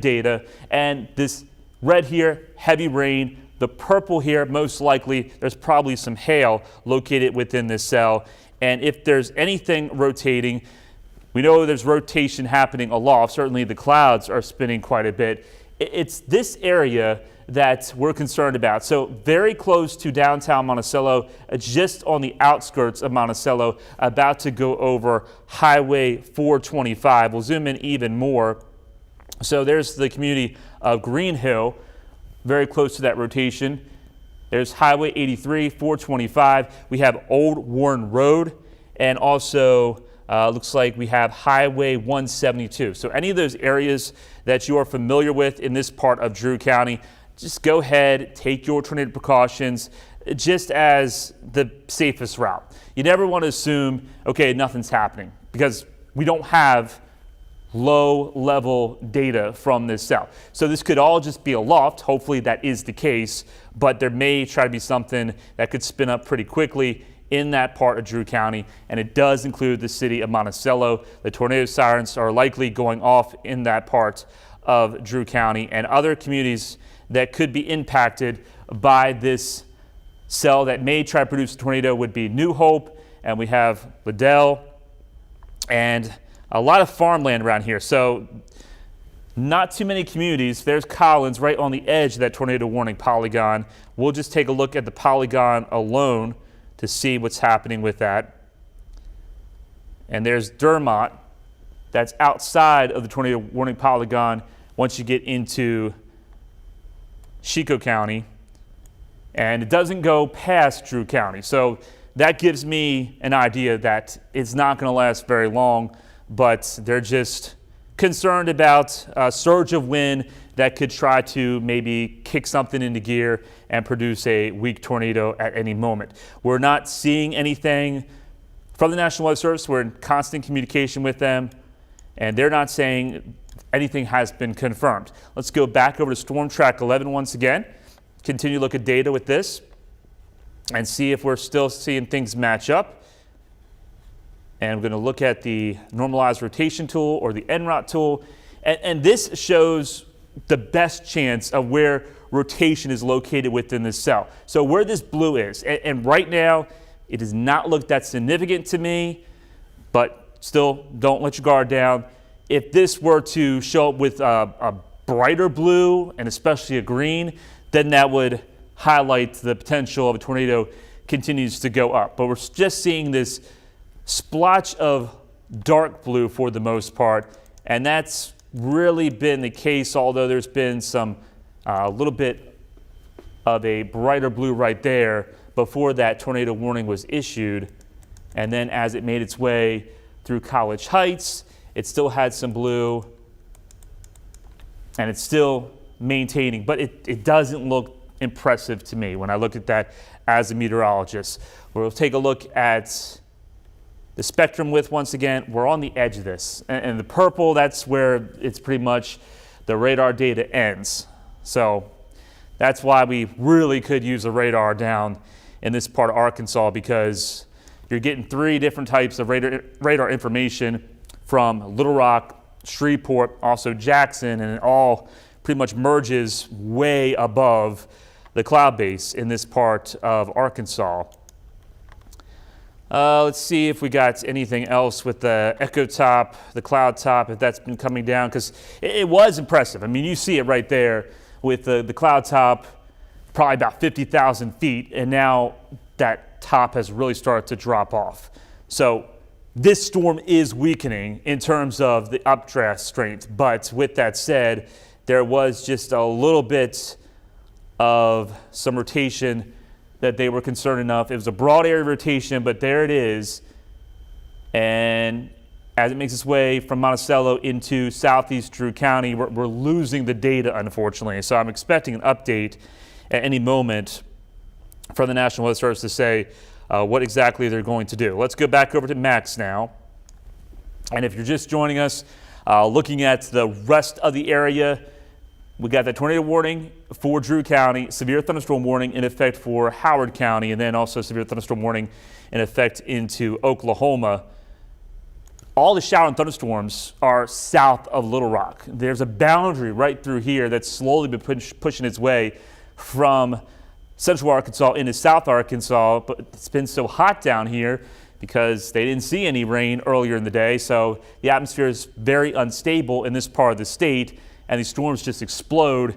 data, and this red here, heavy rain. The purple here, most likely, there's probably some hail located within this cell. And if there's anything rotating, we know there's rotation happening aloft. Certainly the clouds are spinning quite a bit. It's this area that we're concerned about. So very close to downtown Monticello, just on the outskirts of Monticello, about to go over Highway 425. We'll zoom in even more. So there's the community of Green Hill, very close to that rotation. There's Highway 83, 425. We have Old Warren Road, and also looks like we have Highway 172. So any of those areas that you are familiar with in this part of Drew County, just go ahead, take your tornado precautions just as the safest route. You never want to assume, okay, nothing's happening, because we don't have low-level data from this cell. So this could all just be aloft. Hopefully that is the case, but there may try to be something that could spin up pretty quickly in that part of Drew County, and it does include the city of Monticello. The tornado sirens are likely going off in that part of Drew County, and other communities that could be impacted by this cell that may try to produce a tornado would be New Hope, and we have Liddell, and a lot of farmland around here. So not too many communities. There's Collins right on the edge of that tornado warning polygon. We'll just take a look at the polygon alone to see what's happening with that. And there's Dermott. That's outside of the tornado warning polygon once you get into Chico County. And it doesn't go past Drew County. So that gives me an idea that it's not going to last very long, but they're just concerned about a surge of wind that could try to maybe kick something into gear and produce a weak tornado at any moment. We're not seeing anything from the National Weather Service. We're in constant communication with them, and they're not saying anything has been confirmed. Let's go back over to Storm Track 11 once again, continue to look at data with this, and see if we're still seeing things match up. And we're going to look at the normalized rotation tool or the NROT tool. And this shows the best chance of where rotation is located within this cell. So where this blue is, and right now it does not look that significant to me, but still don't let your guard down. If this were to show up with a brighter blue and especially a green, then that would highlight the potential of a tornado continues to go up. But we're just seeing this splotch of dark blue for the most part, and that's really been the case, although there's been some a little bit of a brighter blue right there before that tornado warning was issued. And then as it made its way through College Heights, it still had some blue, and it's still maintaining, but it doesn't look impressive to me when I look at that as a meteorologist. We'll take a look at the spectrum width once again. We're on the edge of this. And the purple, that's where it's pretty much the radar data ends. So that's why we really could use a radar down in this part of Arkansas, because you're getting 3 different types of radar information from Little Rock, Shreveport, also Jackson, and it all pretty much merges way above the cloud base in this part of Arkansas. Let's see if we got anything else with the echo top, the cloud top, if that's been coming down, because it was impressive. I mean, you see it right there with the cloud top, probably about 50,000 feet, and now that top has really started to drop off. So this storm is weakening in terms of the updraft strength, but with that said, there was just a little bit of some rotation that they were concerned enough. It was a broad area rotation, but there it is. And as it makes its way from Monticello into southeast Drew County, we're losing the data, unfortunately. So I'm expecting an update at any moment from the National Weather Service to say what exactly they're going to do. Let's go back over to Max now. And if you're just joining us, looking at the rest of the area, we got that tornado warning for Drew County, severe thunderstorm warning in effect for Howard County, and then also severe thunderstorm warning in effect into Oklahoma. all the shower and thunderstorms are south of Little Rock. There's a boundary right through here that's slowly been pushing its way from central Arkansas into South Arkansas, but it's been so hot down here because they didn't see any rain earlier in the day, so the atmosphere is very unstable in this part of the state, and these storms just explode,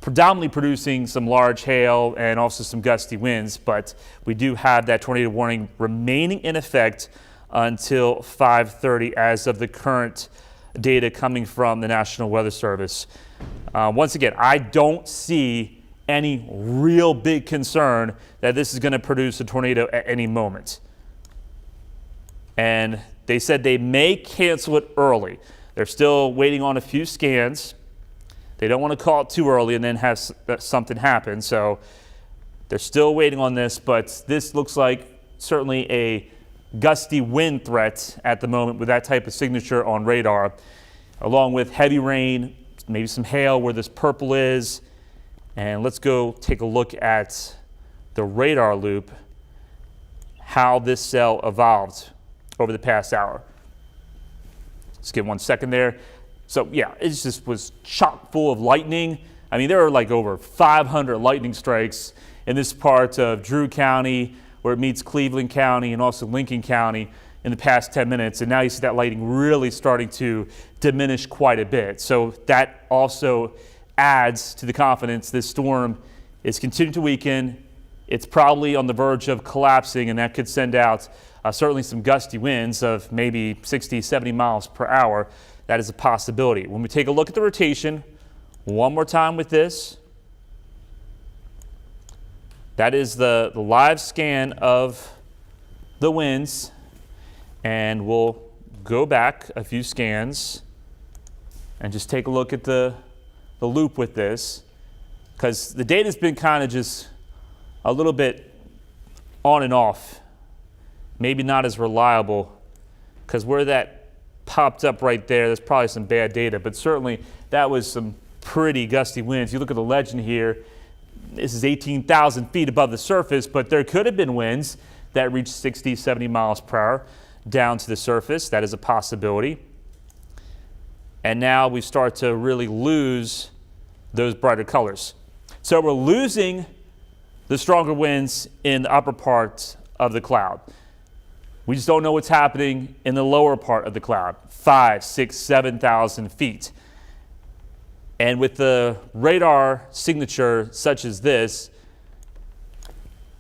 predominantly producing some large hail and also some gusty winds. But we do have that tornado warning remaining in effect until 5:30 as of the current data coming from the National Weather Service. Once again, I don't see any real big concern that this is going to produce a tornado at any moment. And they said they may cancel it early. They're still waiting on a few scans. They don't want to call it too early and then have something happen. So they're still waiting on this, but this looks like certainly a gusty wind threat at the moment with that type of signature on radar, along with heavy rain, maybe some hail where this purple is. And let's go take a look at the radar loop, how this cell evolved over the past hour. Just give 1 second there. So yeah, it just was chock full of lightning. I mean, there were like over 500 lightning strikes in this part of Drew County, where it meets Cleveland County and also Lincoln County in the past 10 minutes. And now you see that lightning really starting to diminish quite a bit. So that also adds to the confidence this storm is continuing to weaken. It's probably on the verge of collapsing, and that could send out certainly some gusty winds of maybe 60, 70 miles per hour. That is a possibility. When we take a look at the rotation, one more time with this, that is the live scan of the winds, and we'll go back a few scans and just take a look at the loop with this, because the data's been kind of just a little bit on and off, maybe not as reliable, because where that popped up right there, there's probably some bad data, but certainly that was some pretty gusty winds. You look at the legend here, this is 18,000 feet above the surface, but there could have been winds that reached 60, 70 miles per hour down to the surface. That is a possibility. And now we start to really lose those brighter colors. So we're losing the stronger winds in the upper part of the cloud. We just don't know what's happening in the lower part of the cloud, 5, 6, 7,000 feet. And with the radar signature such as this,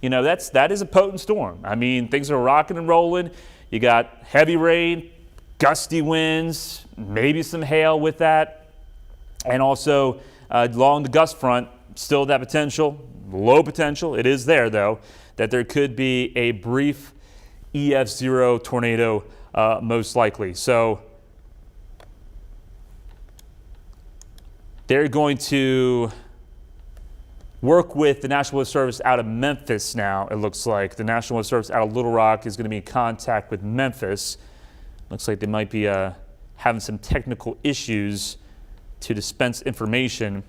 you know, that is a potent storm. I mean, things are rocking and rolling. You got heavy rain, gusty winds, maybe some hail with that. And also along the gust front, still that potential, low potential, it is there though, that there could be a brief EF0 tornado most likely. So they're going to work with the National Weather Service out of Memphis now, it looks like. The National Weather Service out of Little Rock is going to be in contact with Memphis. Looks like they might be having some technical issues to dispense information.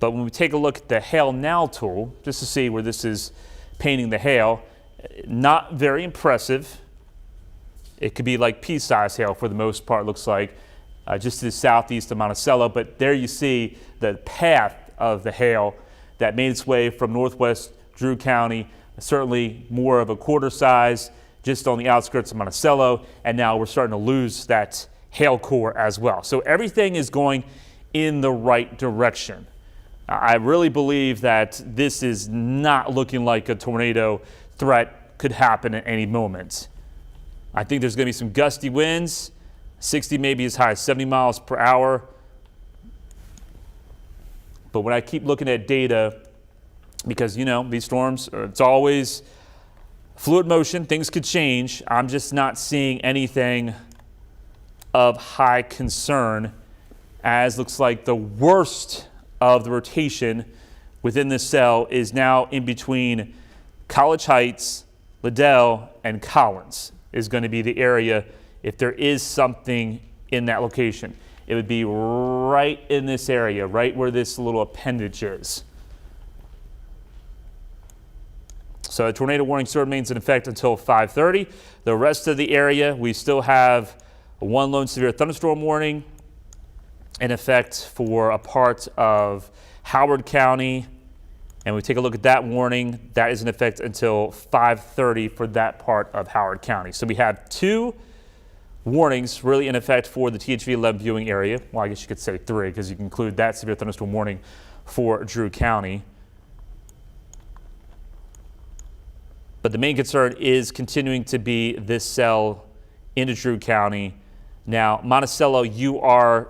But when we take a look at the Hail Now tool, just to see where this is painting the hail, not very impressive. It could be like pea-sized hail for the most part, looks like, just to the southeast of Monticello. But there you see the path of the hail that made its way from northwest Drew County, certainly more of a quarter size, just on the outskirts of Monticello, and now we're starting to lose that hail core as well. So everything is going in the right direction. I really believe that this is not looking like a tornado threat could happen at any moment. I think there's going to be some gusty winds, 60 maybe as high as 70 miles per hour. But when I keep looking at data, because, you know, these storms, it's always fluid motion, things could change. I'm just not seeing anything of high concern, as looks like the worst of the rotation within this cell is now in between College Heights, Liddell, and Collins is going to be the area. If there is something in that location, it would be right in this area, right where this little appendage is. So a tornado warning still remains in effect until 5:30. The rest of the area, we still have one lone severe thunderstorm warning in effect for a part of Howard County. And we take a look at that warning. That is in effect until 5:30 for that part of Howard County. So we have two warnings really in effect for the THV 11 viewing area. Well, I guess you could say three because you can include that severe thunderstorm warning for Drew County. But the main concern is continuing to be this cell into Drew County. Now, Monticello, you are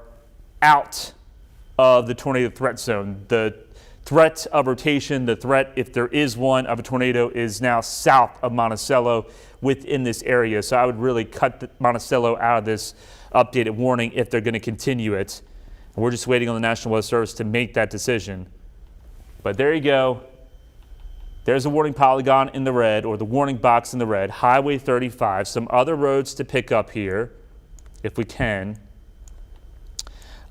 out of the tornado threat zone. The threat of rotation, the threat, if there is one, of a tornado is now south of Monticello within this area. So I would really cut Monticello out of this updated warning if they're going to continue it. And we're just waiting on the National Weather Service to make that decision. But there you go. There's a warning polygon in the red, or the warning box in the red. Highway 35. Some other roads to pick up here, if we can.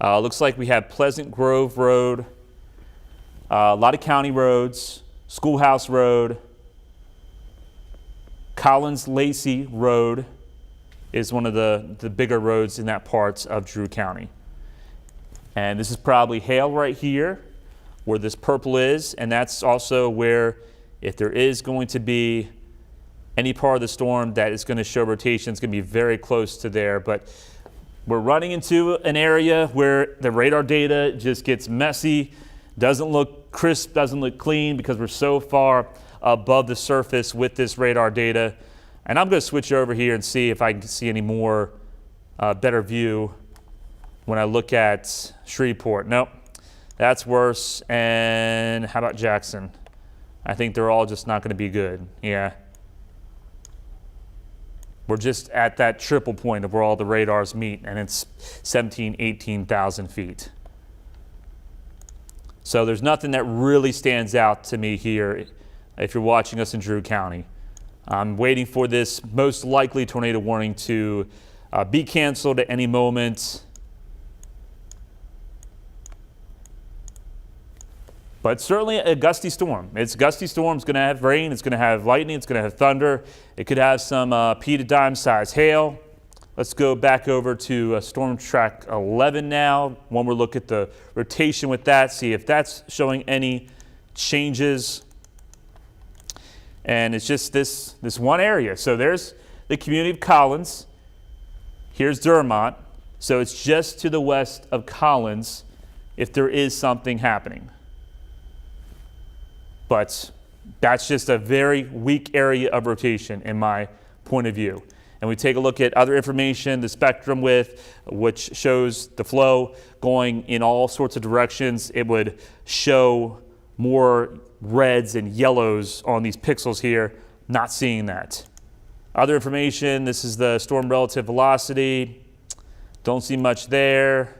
Looks like we have Pleasant Grove Road, a lot of county roads, Schoolhouse Road, Collins-Lacey Road is one of the bigger roads in that part of Drew County. And this is probably Hale right here, where this purple is, and that's also where, if there is going to be any part of the storm that is going to show rotation, it's going to be very close to there. But we're running into an area where the radar data just gets messy, doesn't look crisp, doesn't look clean because we're so far above the surface with this radar data. And I'm going to switch over here and see if I can see any more better view when I look at Shreveport. Nope, that's worse. And how about Jackson? I think they're all just not going to be good. Yeah. We're just at that triple point of where all the radars meet, and it's 17,000, 18,000 feet. So there's nothing that really stands out to me here if you're watching us in Drew County. I'm waiting for this most likely tornado warning to be canceled at any moment. But certainly a gusty storm. It's a gusty storm. It's going to have rain. It's going to have lightning. It's going to have thunder. It could have some pea to dime size hail. Let's go back over to Storm Track 11 now. One more look at the rotation with that, see if that's showing any changes. And it's just this one area. So there's the community of Collins. Here's Dermont. So it's just to the west of Collins if there is something happening. But that's just a very weak area of rotation in my point of view. And we take a look at other information, the spectrum width, which shows the flow going in all sorts of directions. It would show more reds and yellows on these pixels here. Not seeing that. Other information, this is the storm relative velocity. Don't see much there.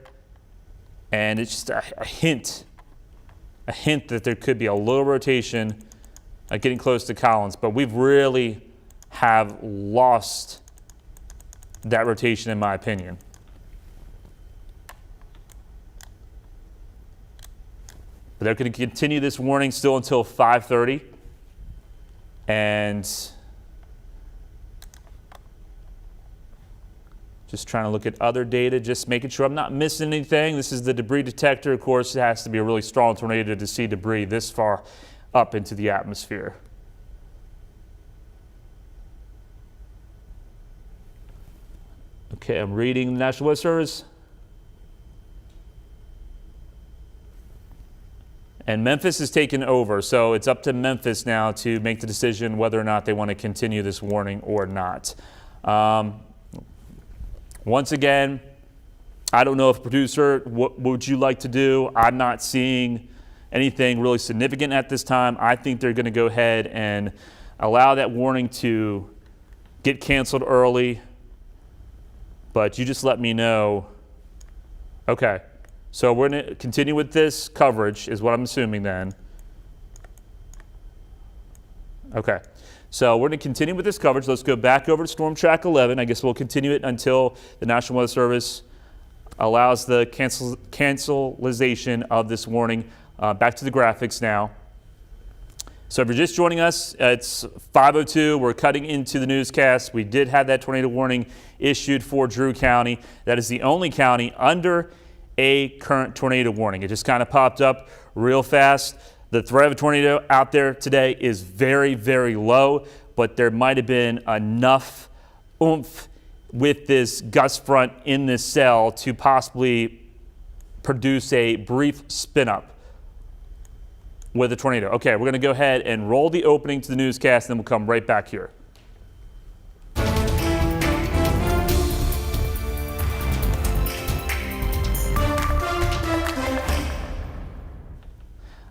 And it's just a hint that there could be a little rotation getting close to Collins, but we've really have lost that rotation in my opinion. But they're going to continue this warning still until 5:30, and just trying to look at other data, just making sure I'm not missing anything. This is the debris detector. Of course, it has to be a really strong tornado to see debris this far up into the atmosphere. Okay, I'm reading the National Weather Service. And Memphis is taken over, so it's up to Memphis now to make the decision whether or not they want to continue this warning or not. Once again, I don't know if producer, what would you like to do? I'm not seeing anything really significant at this time. I think they're going to go ahead and allow that warning to get canceled early. But you just let me know. Okay, so we're going to continue with this coverage is what I'm assuming then. Okay. So we're going to continue with this coverage. Let's go back over to Storm Track 11. I guess we'll continue it until the National Weather Service allows the cancelization of this warning. Back to the graphics now. So if you're just joining us, it's 5:02. We're cutting into the newscast. We did have that tornado warning issued for Drew County. That is the only county under a current tornado warning. It just kind of popped up real fast. The threat of a tornado out there today is very, very low, but there might have been enough oomph with this gust front in this cell to possibly produce a brief spin up with a tornado. Okay, we're going to go ahead and roll the opening to the newscast, and then we'll come right back here.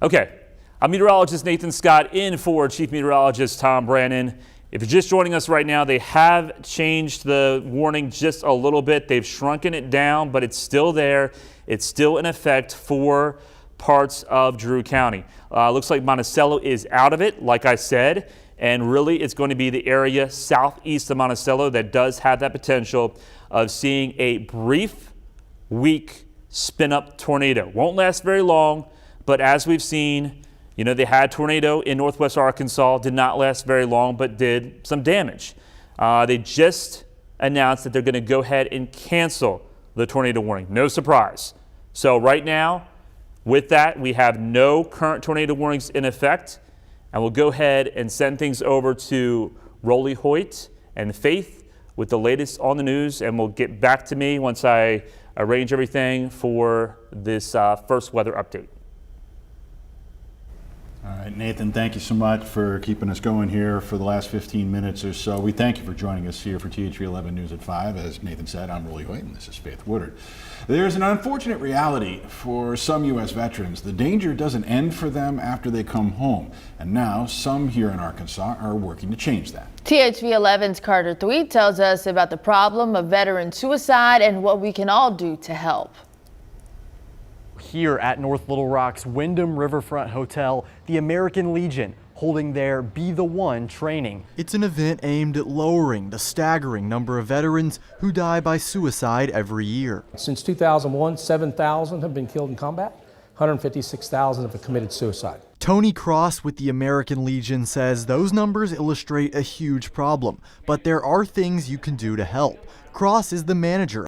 Okay, I'm meteorologist Nathan Scott in for Chief Meteorologist Tom Brannon. If you're just joining us right now, they have changed the warning just a little bit. They've shrunken it down, but it's still there. It's still in effect for parts of Drew County. Looks like Monticello is out of it, like I said, and really it's going to be the area southeast of Monticello that does have that potential of seeing a brief, weak spin-up tornado. Won't last very long, but as we've seen, you know, they had a tornado in northwest Arkansas, did not last very long, but did some damage. They just announced that they're going to go ahead and cancel the tornado warning. No surprise. So right now, with that, we have no current tornado warnings in effect, and we'll go ahead and send things over to Rolly Hoyt and Faith with the latest on the news, and we'll get back to me once I arrange everything for this first weather update. All right, Nathan, thank you so much for keeping us going here for the last 15 minutes or so. We thank you for joining us here for THV 11 News at 5. As Nathan said, I'm Rolly Hoyt, and this is Faith Woodard. There's an unfortunate reality for some U.S. veterans. The danger doesn't end for them after they come home. And now some here in Arkansas are working to change that. THV 11's Carter Thweet tells us about the problem of veteran suicide and what we can all do to help. Here at North Little Rock's Wyndham Riverfront Hotel, the American Legion holding their Be the One training. It's an event aimed at lowering the staggering number of veterans who die by suicide every year. Since 2001, 7,000 have been killed in combat, 156,000 have committed suicide. Tony Cross with the American Legion says those numbers illustrate a huge problem, but there are things you can do to help. Cross is the manager